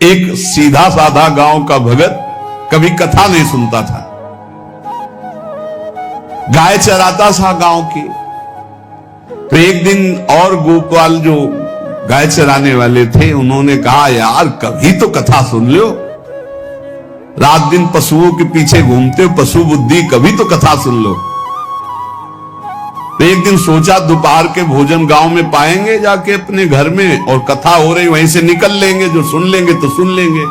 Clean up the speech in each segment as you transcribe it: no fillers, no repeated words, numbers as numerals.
एक सीधा साधा गांव का भगत कभी कथा नहीं सुनता था, गाय चराता था गांव की। तो एक दिन और गोपाल जो गाय चराने वाले थे उन्होंने कहा, यार कभी तो कथा सुन लो, रात दिन पशुओं के पीछे घूमते हो, पशु बुद्धि, कभी तो कथा सुन लो। तो एक दिन सोचा दोपहर के भोजन गांव में पाएंगे जाके अपने घर में, और कथा हो रही वहीं से निकल लेंगे, जो सुन लेंगे तो सुन लेंगे।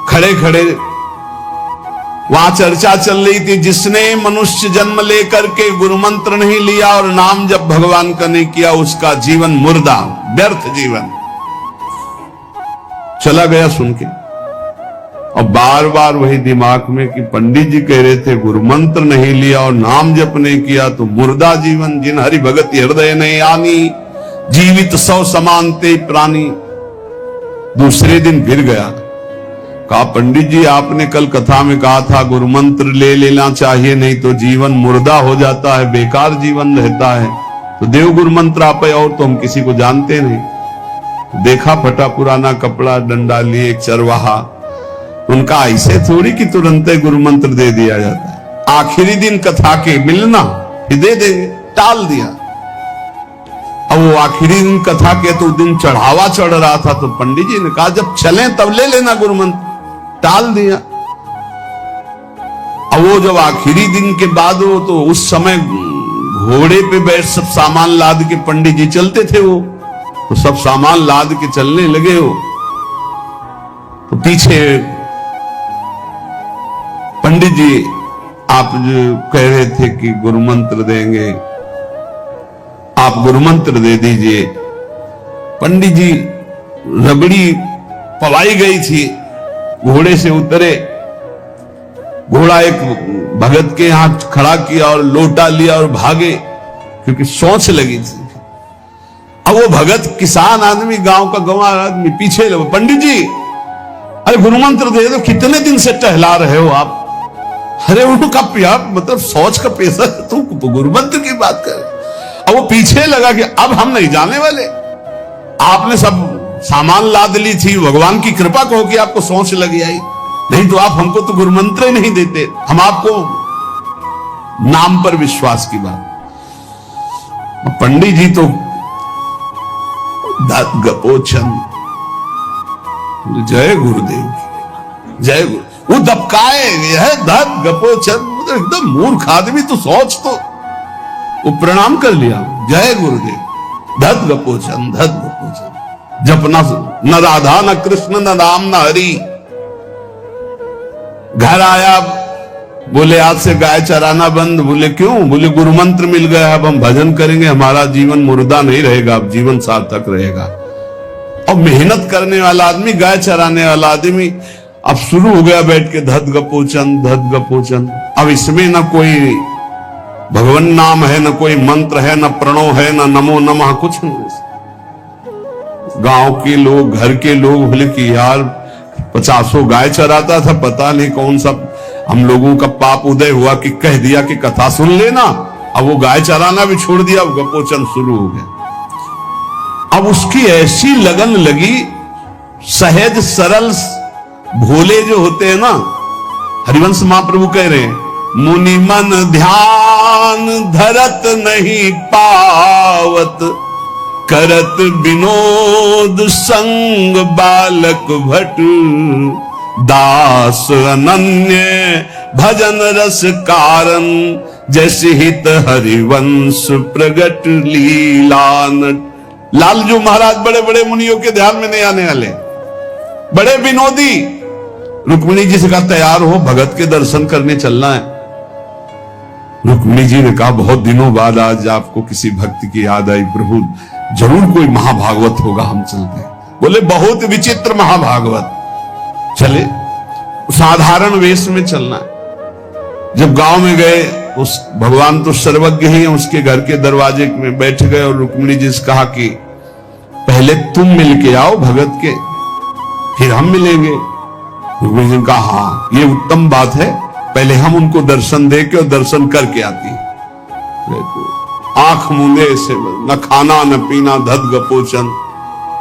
खड़े खड़े वहां चर्चा चल रही थी, जिसने मनुष्य जन्म लेकर के गुरु मंत्र नहीं लिया और नाम जब भगवान का नहीं किया, उसका जीवन मुर्दा, व्यर्थ जीवन। चला गया सुन के, और बार बार वही दिमाग में कि पंडित जी कह रहे थे गुरु मंत्र नहीं लिया और नाम जप नहीं किया तो मुर्दा जीवन। जिन हरि भगत हृदय नहीं आनी, जीवित सौ समानते प्राणी। दूसरे दिन फिर गया, कहा पंडित जी आपने कल कथा में कहा था गुरु मंत्र ले लेना चाहिए, नहीं तो जीवन मुर्दा हो जाता है, बेकार जीवन रहता है। तो देव गुरु मंत्र आप, और तो हम किसी को जानते नहीं। देखा फटा पुराना कपड़ा, डंडा लिए एक चरवाहा, उनका ऐसे थोड़ी कि तुरंत गुरु मंत्र दे दिया जाता है। आखिरी दिन कथा के मिलना फिर दे देंगे, टाल दिया। अब वो आखिरी दिन कथा के तो दिन चढ़ावा चढ़ रहा था, तो पंडित जी ने कहा जब चलें तब ले लेना गुरु मंत्र, टाल दिया। अब वो जब आखिरी दिन के बाद वो, तो उस समय घोड़े पे बैठ सब सामान लाद के पंडित जी चलते थे, वो तो सब सामान लाद के चलने लगे हो। तो पीछे पंडित जी आप जो कह रहे थे कि गुरु मंत्र देंगे, आप गुरु मंत्र दे दीजिए। पंडित जी रबड़ी पवाई गई थी, घोड़े से उतरे, घोड़ा एक भगत के यहां खड़ा किया और लोटा लिया और भागे, क्योंकि सोच लगी थी। अब वो भगत किसान आदमी, गांव का गंवार आदमी पीछे लगे, पंडित जी अरे गुरु मंत्र दे दो, कितने दिन से टहला रहे हो आप। अरे उनका प्यार मतलब सोच का पेशा, तुम गुरु मंत्र की बात कर। अब वो पीछे लगा कि अब हम नहीं जाने वाले, आपने सब सामान लाद ली थी, भगवान की कृपा कहो कि आपको सोच लगी आई, नहीं तो आप हमको तो गुरु मंत्र ही नहीं देते, हम आपको नाम पर विश्वास की बात। पंडित जी तो गपोचन, जय गुरुदेव, जय गुरु, वो दबकाए है धत गपोचन, मतलब एकदम मूर्ख आदमी, तो सोच तो। वो प्रणाम कर लिया, जय गुरुदेव, धत गपोचन, धत गपोचन। जपना न राधा न कृष्ण न राम न हरि। घर आया, बोले आज से गाय चराना बंद। बोले क्यों? बोले गुरु मंत्र मिल गया, अब हम भजन करेंगे, हमारा जीवन मुर्दा नहीं रहेगा, अब जीवन सार्थक रहेगा। और मेहनत करने वाला आदमी, गाय चराने वाला आदमी, अब शुरू हो गया बैठ के धत गपोचन, धत गपोचन। अब इसमें न कोई भगवान नाम है, न कोई मंत्र है, न प्रणव है, न नमो नमः, कुछ नहीं। गांव के लोग, घर के लोग बोले कि यार 50 गाय चराता था, पता नहीं कौन सा हम लोगों का पाप उदय हुआ कि कह दिया कि कथा सुन लेना। अब वो गाय चराना भी छोड़ दिया, गपोचन शुरू हो गया। अब उसकी ऐसी लगन लगी, सहज सरल भोले जो होते हैं ना, हरिवंश महाप्रभु कह रहे हैं, मुनि मन ध्यान धरत नहीं पावत, करत विनोद संग बालक भट, दास अनन्य भजन रस कारण, जैसे हित हरिवंश प्रगट लीलान। लालजू महाराज बड़े बड़े मुनियों के ध्यान में नहीं आने वाले, बड़े विनोदी। रुक्मिणी जी से कहा तैयार हो, भगत के दर्शन करने चलना है। रुक्मिणी जी ने कहा बहुत दिनों बाद आज आपको किसी भक्त की याद आई, प्रभु जरूर कोई महाभागवत होगा, हम चलते हैं। बोले बहुत विचित्र महाभागवत। चले, साधारण वेश में चलना है। जब गांव में गए, उस भगवान तो सर्वज्ञ ही है, उसके घर के दरवाजे में बैठ गए और रुक्मिणी जी से कहा कि पहले तुम मिल के आओ भगत के, फिर हम मिलेंगे। रुक्मिणी जी ने कहा हाँ ये उत्तम बात है, पहले हम उनको दर्शन दे के और दर्शन करके आती है। आंख मूंदे से न खाना न पीना, धत गपोचन।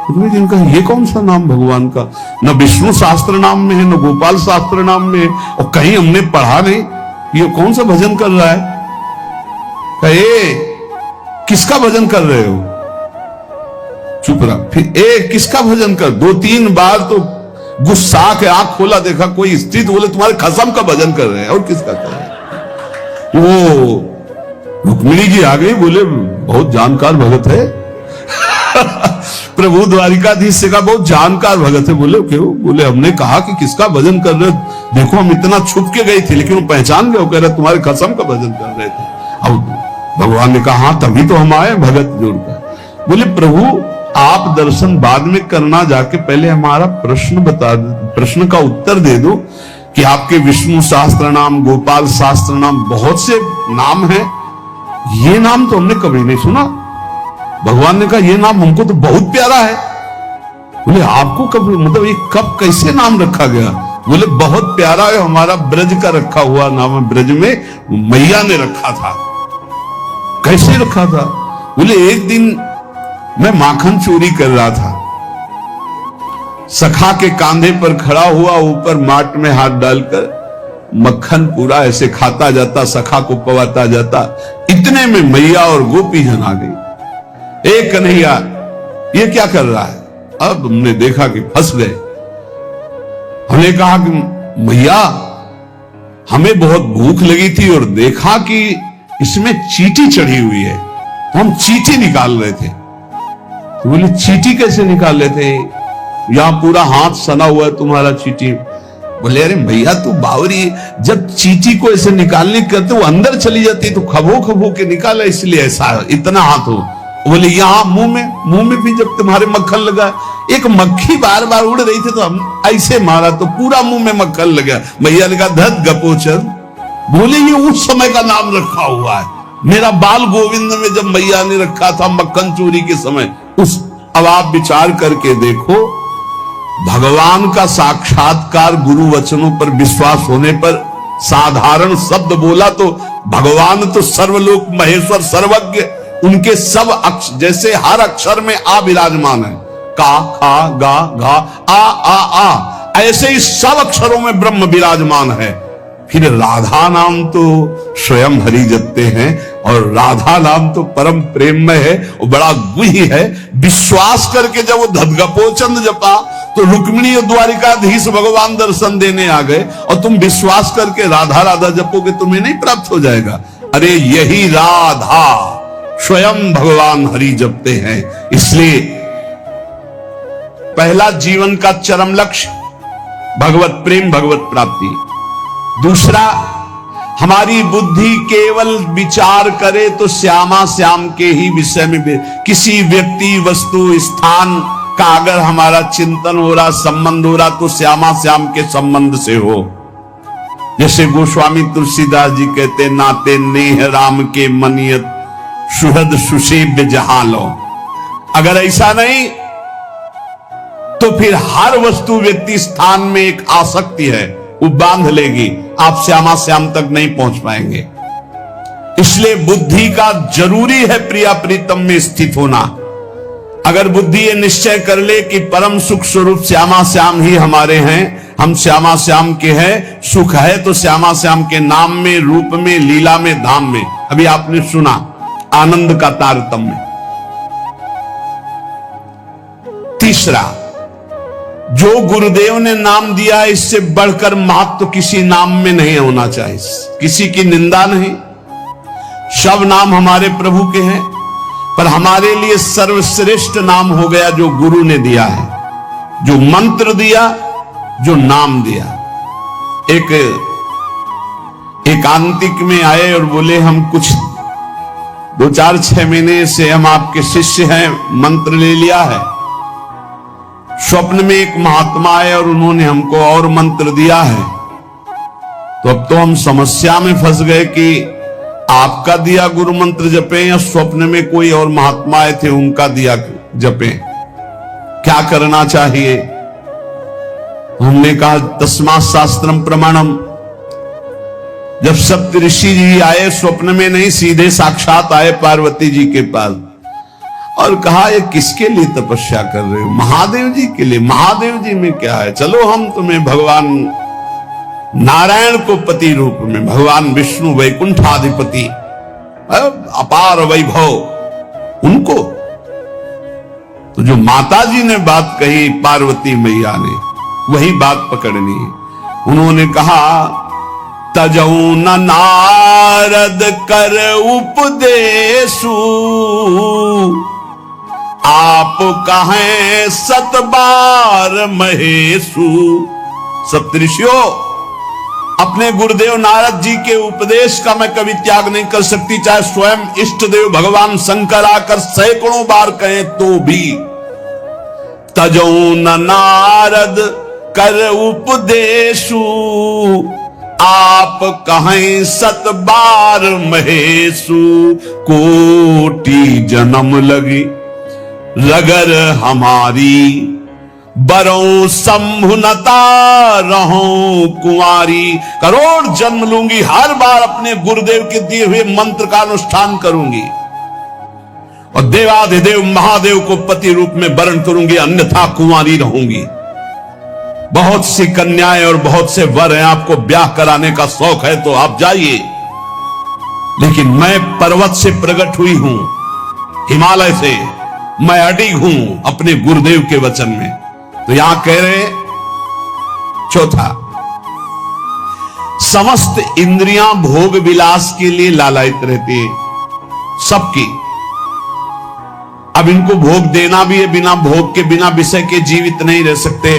रुक्मिणी जी ने कहा ये कौन सा नाम भगवान का, न विष्णु शास्त्र नाम में है, न गोपाल शास्त्र नाम में है, और कहीं हमने पढ़ा नहीं, ये कौन सा भजन कर रहा है? कहे किसका भजन कर रहे हो? चुप रहा। फिर किसका भजन कर? 2-3 बार तो गुस्सा के आंख खोला, देखा कोई स्त्री, तो बोले तुम्हारे खसम का भजन कर रहे हैं। और किसका कर रहे हैं? वो रुक्मिणी जी आ गई, बोले बहुत जानकार भगत है। प्रभु द्वारिकाधीश से कहा बहुत जानकार भगत है। बोले क्यों? बोले हमने कहा कि किसका भजन कर रहे हो, देखो हम इतना छुप के गए थे लेकिन वो पहचान गए, कह रहे तुम्हारे खसम का भजन कर रहे थे। अब भगवान ने कहा हाँ तभी तो हम आए भगत जोड़कर। बोले प्रभु आप दर्शन बाद में करना, जाके पहले हमारा प्रश्न बता, प्रश्न का उत्तर दे दो कि आपके विष्णु सहस्त्र नाम, गोपाल सहस्त्र नाम, बहुत से नाम हैं, ये नाम तो हमने कभी नहीं सुना। भगवान ने कहा ये नाम हमको तो बहुत प्यारा है। बोले आपको कब, मतलब ये कब कैसे नाम रखा गया? बोले बहुत प्यारा है, हमारा ब्रज का रखा हुआ नाम है, ब्रज में मैया ने रखा था। कैसे रखा था? बोले एक दिन मैं माखन चोरी कर रहा था, सखा के कांधे पर खड़ा हुआ, ऊपर माट में हाथ डालकर मक्खन पूरा ऐसे खाता जाता, सखा को पवाता जाता। इतने में मैया और गोपी जन आ गई। एक कन्हैया ये क्या कर रहा है? अब हमने देखा कि फंस गए। हमने कहा कि मैया हमें बहुत भूख लगी थी और देखा कि इसमें चींटी चढ़ी हुई है, तो हम चींटी निकाल रहे थे। तो बोले चींटी कैसे निकाल लेते? यहां पूरा हाथ सना हुआ है तुम्हारा चींटी। बोले अरे भैया तू बावरी, जब चींटी को ऐसे निकालने करते वो अंदर चली जाती तो खबो खबो के निकाला, इसलिए ऐसा इतना हाथ हो। बोले यहाँ मुंह में भी जब तुम्हारे मक्खन लगा, एक मक्खी बार बार उड़ रही थी तो हम ऐसे मारा तो पूरा मुंह में मक्खन लगा। मैया ने कहा धत गपोचर। बोले ये उस समय का नाम रखा हुआ है, मेरा बाल गोविंद में जब मैया ने रखा था मक्खन चोरी के समय उस। अब आप विचार करके देखो, भगवान का साक्षात्कार गुरु वचनों पर विश्वास होने पर साधारण शब्द बोला तो भगवान तो सर्वलोक महेश्वर सर्वज्ञ, उनके सब अक्षर, जैसे हर अक्षर में आ विराजमान है, का खा गा घा आ, ऐसे ही सब अक्षरों में ब्रह्म विराजमान है। फिर राधा नाम तो स्वयं हरि जपते हैं, और राधा नाम तो परम प्रेममय है, वो बड़ा गुह्य है। विश्वास करके जब वो धदगपोचंद जपा तो रुक्मिणी और द्वारिकाधीश भगवान दर्शन देने आ गए, और तुम विश्वास करके राधा राधा जपोगे तुम्हें नहीं प्राप्त हो जाएगा? अरे यही राधा स्वयं भगवान हरि जपते हैं। इसलिए पहला जीवन का चरम लक्ष्य भगवत प्रेम, भगवत प्राप्ति। दूसरा, हमारी बुद्धि केवल विचार करे तो श्यामा श्याम के ही विषय में, किसी व्यक्ति वस्तु स्थान का अगर हमारा चिंतन हो रहा, संबंध हो रहा, तो श्यामा श्याम के संबंध से हो। जैसे गोस्वामी तुलसीदास जी कहते, नाते नेह राम के मनियत सुहृद सुसेव्य जहां लो। अगर ऐसा नहीं तो फिर हर वस्तु व्यक्ति स्थान में एक आसक्ति है, वो बांध लेगी, आप श्यामा श्याम तक नहीं पहुंच पाएंगे। इसलिए बुद्धि का जरूरी है प्रिया प्रीतम में स्थित होना। अगर बुद्धि ये निश्चय कर ले कि परम सुख स्वरूप श्यामा श्याम ही हमारे हैं, हम श्यामा श्याम के हैं, सुख है तो श्यामा श्याम के नाम में, रूप में, लीला में, धाम में। अभी आपने सुना आनंद का तारतम्य। तीसरा, जो गुरुदेव ने नाम दिया इससे बढ़कर महत्व तो किसी नाम में नहीं होना चाहिए, किसी की निंदा नहीं। सब नाम हमारे प्रभु के हैं, पर हमारे लिए सर्वश्रेष्ठ नाम हो गया जो गुरु ने दिया है, जो मंत्र दिया, जो नाम दिया। एक आंतिक में आए और बोले हम कुछ 2-4-6 महीने से हम आपके शिष्य हैं, मंत्र ले लिया है। स्वप्न में एक महात्मा आए और उन्होंने हमको और मंत्र दिया है, तो अब तो हम समस्या में फंस गए कि आपका दिया गुरु मंत्र जपें या स्वप्न में कोई और महात्मा आए थे उनका दिया जपें, क्या करना चाहिए? हमने कहा तस्मात् शास्त्रम प्रमाणम। जब सप्त ऋषि जी आए, स्वप्न में नहीं, सीधे साक्षात आए पार्वती जी के पास, और कहा ये किसके लिए तपस्या कर रहे हो? महादेव जी के लिए। महादेव जी में क्या है, चलो हम तुम्हें भगवान नारायण को पति रूप में, भगवान विष्णु वैकुंठाधिपति अपार वैभव, उनको। तो जो माता जी ने बात कही पार्वती मैया ने, वही बात पकड़नी है। उन्होंने कहा तजऊ न नारद कर उपदेशु, आप कहें सतबार महेशु। सप्तऋषियों, अपने गुरुदेव नारद जी के उपदेश का मैं कभी त्याग नहीं कर सकती, चाहे स्वयं इष्ट देव भगवान शंकर आकर सैकड़ों बार कहें तो भी। तजौ न नारद कर उपदेशु, आप कहें सत बार महेशु। कोटि जन्म लगी रगर हमारी, बरों संभुनता रहूं कुंवारी। करोड़ जन्म लूंगी, हर बार अपने गुरुदेव के दिए हुए मंत्र का अनुष्ठान करूंगी और देवाधिदेव महादेव को पति रूप में वरण करूंगी, अन्यथा कुंवारी रहूंगी। बहुत सी कन्याएं और बहुत से वर हैं, आपको ब्याह कराने का शौक है तो आप जाइए, लेकिन मैं पर्वत से प्रकट हुई हूं, हिमालय से मैं अडिग हूं अपने गुरुदेव के वचन में। तो यहां कह रहे चौथा, समस्त इंद्रियां भोग विलास के लिए लालायित रहती है, सबकी। अब इनको भोग देना भी है, बिना भोग के, बिना विषय के जीवित नहीं रह सकते।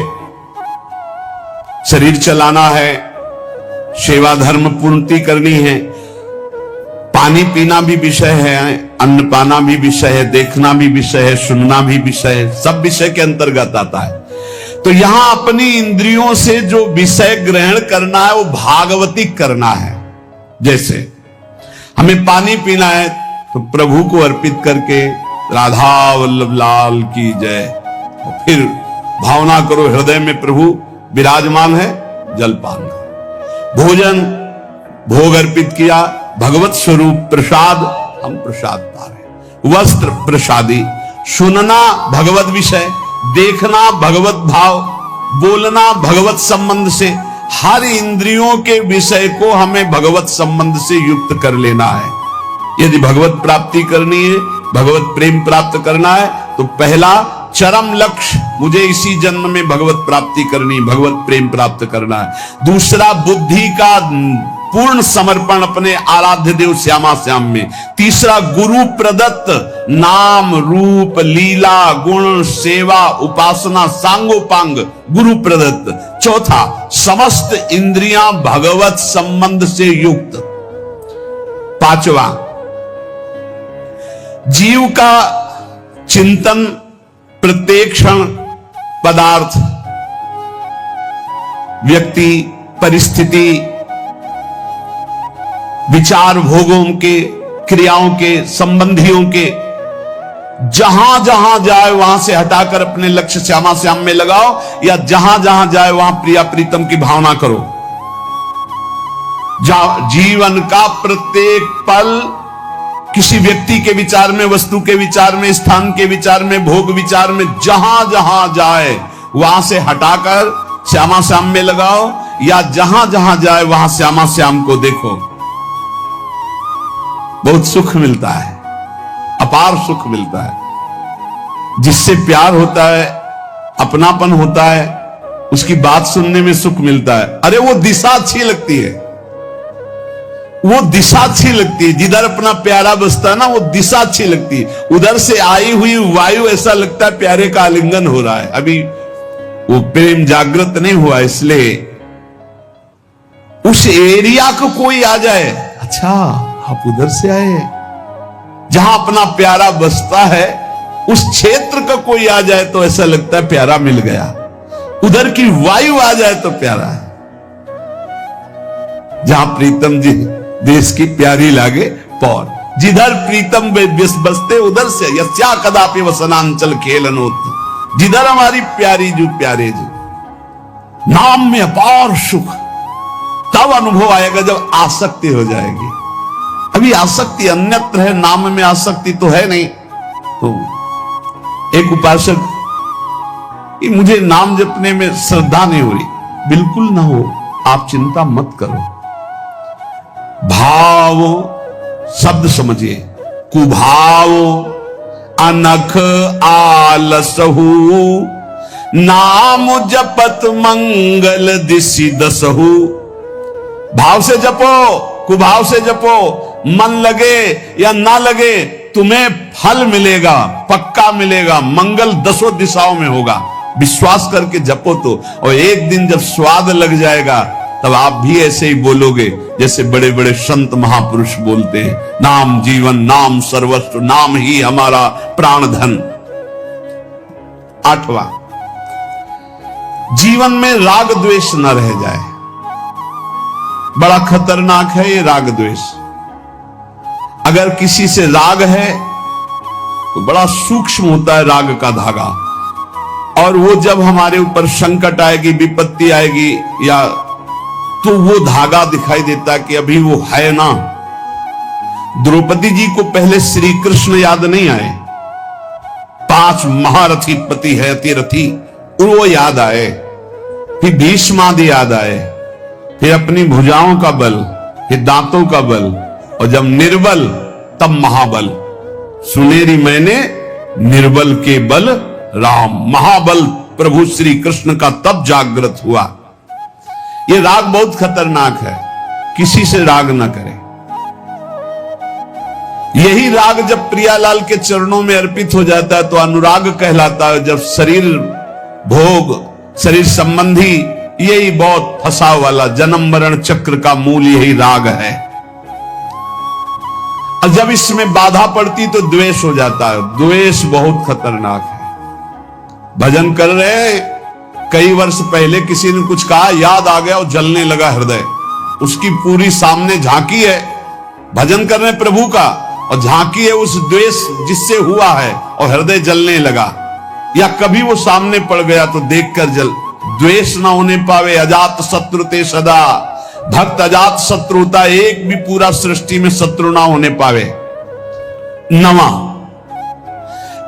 शरीर चलाना है, सेवा धर्म पूर्ति करनी है, पानी पीना भी विषय है, अन्न पाना भी विषय है, देखना भी विषय है, सुनना भी विषय है, सब विषय के अंतर्गत आता है। तो यहां अपनी इंद्रियों से जो विषय ग्रहण करना है वो भागवतिक करना है। जैसे हमें पानी पीना है तो प्रभु को अर्पित करके राधा वल्लभ लाल की जय, और फिर भावना करो हृदय में प्रभु विराजमान है, जलपान करो। भोजन भोग अर्पित किया, भगवत स्वरूप प्रसाद, हम प्रसाद पा रहे। वस्त्र प्रसादी, सुनना भगवत विषय, देखना भगवत भाव, बोलना भगवत संबंध से। हर इंद्रियों के विषय को हमें भगवत संबंध से युक्त कर लेना है। यदि भगवत प्राप्ति करनी है, भगवत प्रेम प्राप्त करना है, तो पहला चरम लक्ष्य, मुझे इसी जन्म में भगवत प्राप्ति करनी, भगवत प्रेम प्राप्त करना है। दूसरा, बुद्धि का पूर्ण समर्पण अपने आराध्य देव श्यामा श्याम में। तीसरा, गुरु प्रदत्त नाम रूप लीला गुण सेवा उपासना सांगोपांग गुरु प्रदत्त। चौथा, समस्त इंद्रियां भगवत संबंध से युक्त। पांचवा, जीव का चिंतन प्रत्येक क्षण पदार्थ, व्यक्ति, परिस्थिति, विचार भोगों के, क्रियाओं के, संबंधियों के, जहां जहां जाए वहां से हटाकर अपने लक्ष्य श्यामा श्याम में लगाओ, या जहां जहां जाए वहां प्रिया प्रीतम की भावना करो। जीवन का प्रत्येक पल किसी व्यक्ति के विचार में, वस्तु के विचार में, स्थान के विचार में, भोग विचार में, जहां जहां जाए वहां से हटाकर श्यामा श्याम में लगाओ, या जहां जहां जाए वहां श्यामा श्याम को देखो। बहुत सुख मिलता है, अपार सुख मिलता है। जिससे प्यार होता है, अपनापन होता है, उसकी बात सुनने में सुख मिलता है। अरे वो दिशा अच्छी लगती है, वो दिशा अच्छी लगती है। जिधर अपना प्यारा बसता है ना, वो दिशा अच्छी लगती है। उधर से आई हुई वायु ऐसा लगता है प्यारे का आलिंगन हो रहा है, अभी वो प्रेम जागृत नहीं हुआ। इसलिए उस एरिया को कोई आ जाए, अच्छा आप उधर से आए, जहां अपना प्यारा बसता है उस क्षेत्र का कोई आ जाए तो ऐसा लगता है प्यारा मिल गया। उधर की वायु आ जाए तो प्यारा है। जहां प्रीतम जी देश की प्यारी लागे पौर, जिधर प्रीतम बसते उधर से यस्या कदापि वसनांचल खेलनोत। जिधर हमारी प्यारी जो प्यारे जो, नाम में अपार सुख तब अनुभव आएगा जब आसक्ति हो जाएगी। अभी आसक्ति अन्यत्र है, नाम में आसक्ति तो है नहीं, तो एक उपासक, ये मुझे नाम जपने में श्रद्धा नहीं हो रही। बिल्कुल ना हो, आप चिंता मत करो। भाव शब्द समझिए, कुभाव अनख आलसहु, नाम जपत मंगल दिशि दसहु। भाव से जपो, कुभाव से जपो, मन लगे या ना लगे तुम्हें फल मिलेगा, पक्का मिलेगा, मंगल दसों दिशाओं में होगा। विश्वास करके जपो तो, और एक दिन जब स्वाद लग जाएगा तब आप भी ऐसे ही बोलोगे जैसे बड़े बड़े संत महापुरुष बोलते हैं, नाम जीवन, नाम सर्वस्व, नाम ही हमारा प्राण धन। 8वां, जीवन में राग द्वेष न रह जाए। बड़ा खतरनाक है ये राग द्वेष। अगर किसी से राग है तो बड़ा सूक्ष्म होता है राग का धागा, और वो जब हमारे ऊपर संकट आएगी, विपत्ति आएगी, या तो वो धागा दिखाई देता कि अभी वो है ना। द्रौपदी जी को पहले श्री कृष्ण याद नहीं आए, 5 महारथी पति है अतिरथी, वो याद आए, फिर भीष्मादि याद आए, फिर अपनी भुजाओं का बल, फिर दांतों का बल, और जब निर्बल तब महाबल। सुनेरी मैंने निर्बल के बल राम, महाबल प्रभु श्री कृष्ण का तब जागृत हुआ। यह राग बहुत खतरनाक है, किसी से राग ना करें। यही राग जब प्रियालाल के चरणों में अर्पित हो जाता है तो अनुराग कहलाता है। जब शरीर भोग, शरीर संबंधी, यही बहुत फंसाव वाला जन्म मरण चक्र का मूल यही राग है। और जब इसमें बाधा पड़ती तो द्वेष हो जाता है। द्वेष बहुत खतरनाक है। भजन कर रहे हैं, कई वर्ष पहले किसी ने कुछ कहा, याद आ गया और जलने लगा हृदय। उसकी पूरी सामने झांकी है, भजन कर रहे हैं प्रभु का, और झांकी है उस द्वेष जिससे हुआ है, और हृदय जलने लगा। या कभी वो सामने पड़ गया तो देखकर जल। द्वेष ना होने पावे, अजात शत्रु ते सदा। भक्त अजात शत्रु होता, एक भी पूरा सृष्टि में शत्रु ना होने पावे। 9वां,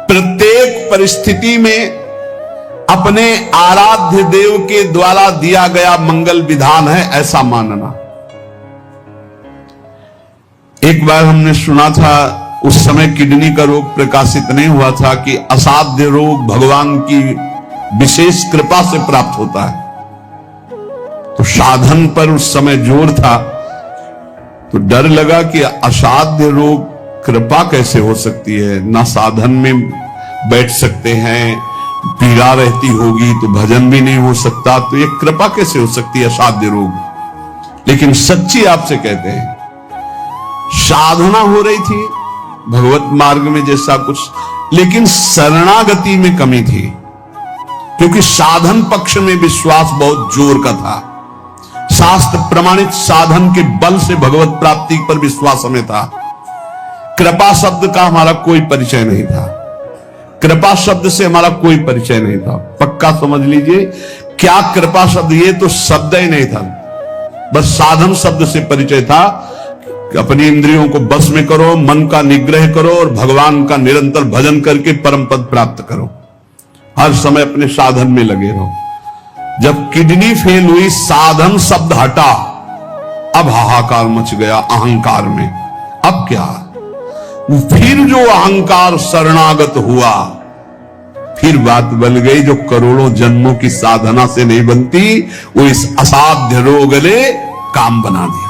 प्रत्येक परिस्थिति में अपने आराध्य देव के द्वारा दिया गया मंगल विधान है ऐसा मानना। एक बार हमने सुना था, उस समय किडनी का रोग प्रकाशित नहीं हुआ था, कि असाध्य रोग भगवान की विशेष कृपा से प्राप्त होता है। तो साधन पर उस समय जोर था, तो डर लगा कि असाध्य रोग कृपा कैसे हो सकती है, ना साधन में बैठ सकते हैं, पीड़ा रहती होगी तो भजन भी नहीं हो सकता, तो ये कृपा कैसे हो सकती है असाध्य रोग। लेकिन सच्ची आपसे कहते हैं, साधना हो रही थी भगवत मार्ग में जैसा कुछ, लेकिन शरणागति में कमी थी, क्योंकि साधन पक्ष में विश्वास बहुत जोर का था। शास्त्र प्रमाणित साधन के बल से भगवत प्राप्ति पर विश्वास हमें था। कृपा शब्द का हमारा कोई परिचय नहीं था, कृपा शब्द से हमारा कोई परिचय नहीं था। पक्का समझ लीजिए, क्या कृपा शब्द, ये तो शब्द ही नहीं था, बस साधन शब्द से परिचय था। अपनी इंद्रियों को बस में करो, मन का निग्रह करो, और भगवान का निरंतर भजन करके परम पद प्राप्त करो। हर समय अपने साधन में लगे रहो। जब किडनी फेल हुई, साधन शब्द हटा, अब हाहाकार मच गया अहंकार में। अब क्या, फिर जो अहंकार शरणागत हुआ, फिर बात बन गई जो करोड़ों जन्मों की साधना से नहीं बनती, वो इस असाध्य रोग ने काम बना दिया।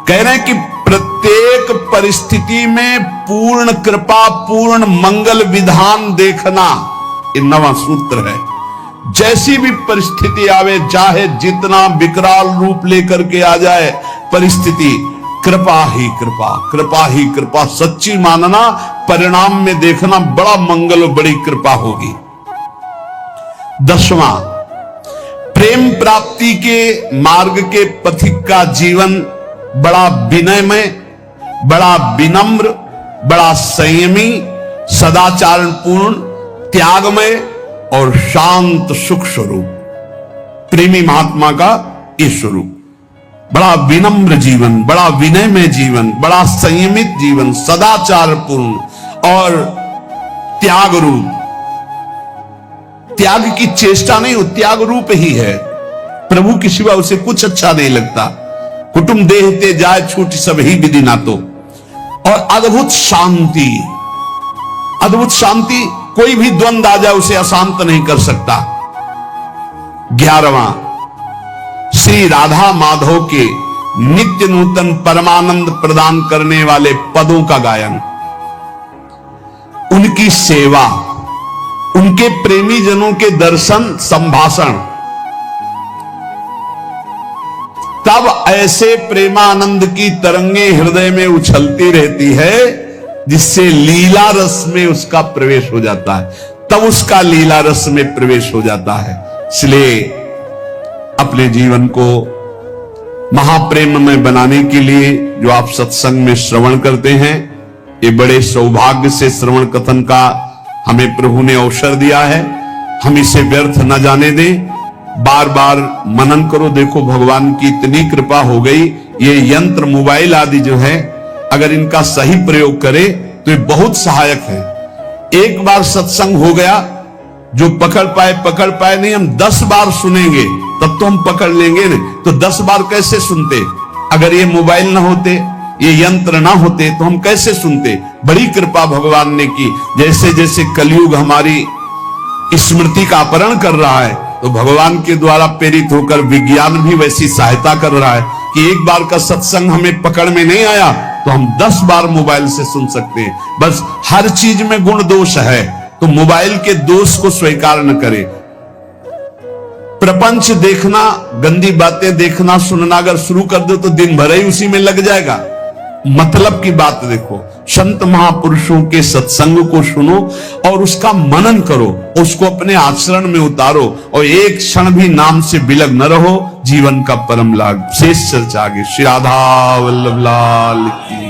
कह रहे हैं कि प्रत्येक परिस्थिति में पूर्ण कृपा, पूर्ण मंगल विधान देखना, ये 9वां सूत्र है। जैसी भी परिस्थिति आवे, चाहे जितना विकराल रूप लेकर के आ जाए परिस्थिति, कृपा ही कृपा, कृपा ही कृपा सच्ची मानना, परिणाम में देखना बड़ा मंगल और बड़ी कृपा होगी। 10वां, प्रेम प्राप्ति के मार्ग के पथिक का जीवन बड़ा विनयमय, बड़ा विनम्र, बड़ा संयमी, सदाचारण पूर्ण, त्यागमय और शांत सुख स्वरूप, प्रेमी महात्मा का ये स्वरूप। बड़ा विनम्र जीवन, बड़ा विनयमय जीवन, बड़ा संयमित जीवन, सदाचार पूर्ण और त्याग रूप, त्याग की चेष्टा नहीं, वो त्याग रूप ही है। प्रभु की सिवा उसे कुछ अच्छा नहीं लगता। कुटुंब देहते जाए छूट सब ही विधि ना तो। और अद्भुत शांति, अद्भुत शांति, कोई भी द्वंद आ जाए उसे अशांत नहीं कर सकता। 11वां, श्री राधा माधव के नित्य नूतन परमानंद प्रदान करने वाले पदों का गायन, उनकी सेवा, उनके प्रेमी जनों के दर्शन संभाषण, तब ऐसे प्रेमानंद की तरंगे हृदय में उछलती रहती है जिससे लीला रस में उसका प्रवेश हो जाता है, तब उसका लीला रस में प्रवेश हो जाता है। इसलिए अपने जीवन को महाप्रेम में बनाने के लिए जो आप सत्संग में श्रवण करते हैं, ये बड़े सौभाग्य से श्रवण कथन का हमें प्रभु ने अवसर दिया है। हम इसे व्यर्थ न जाने दें, बार बार मनन करो। देखो भगवान की इतनी कृपा हो गई, ये यंत्र मोबाइल आदि जो है, अगर इनका सही प्रयोग करे तो ये बहुत सहायक है। एक बार सत्संग हो गया, जो पकड़ पाए नहीं, हम 10 बार सुनेंगे तब तो हम पकड़ लेंगे नहीं, तो 10 बार कैसे सुनते? अगर ये मोबाइल ना होते, ये यंत्र ना होते तो हम कैसे सुनते? बड़ी कृपा भगवान ने की। जैसे जैसे कलयुग हमारी स्मृति का अपहरण कर रहा है, तो भगवान के द्वारा प्रेरित होकर विज्ञान भी वैसी सहायता कर रहा है कि एक बार का सत्संग हमें पकड़ में नहीं आया तो हम 10 बार मोबाइल से सुन सकते हैं। बस हर चीज में गुण दोष है, तो मोबाइल के दोष को स्वीकार न करें। प्रपंच देखना, गंदी बातें देखना सुनना अगर शुरू कर दो तो दिन भर ही उसी में लग जाएगा। मतलब की बात देखो, संत महापुरुषों के सत्संग को सुनो और उसका मनन करो, उसको अपने आचरण में उतारो और एक क्षण भी नाम से विलग न रहो, जीवन का परम लाभ। शेष चर्चा आगे। श्री राधा वल्लभ लाल की।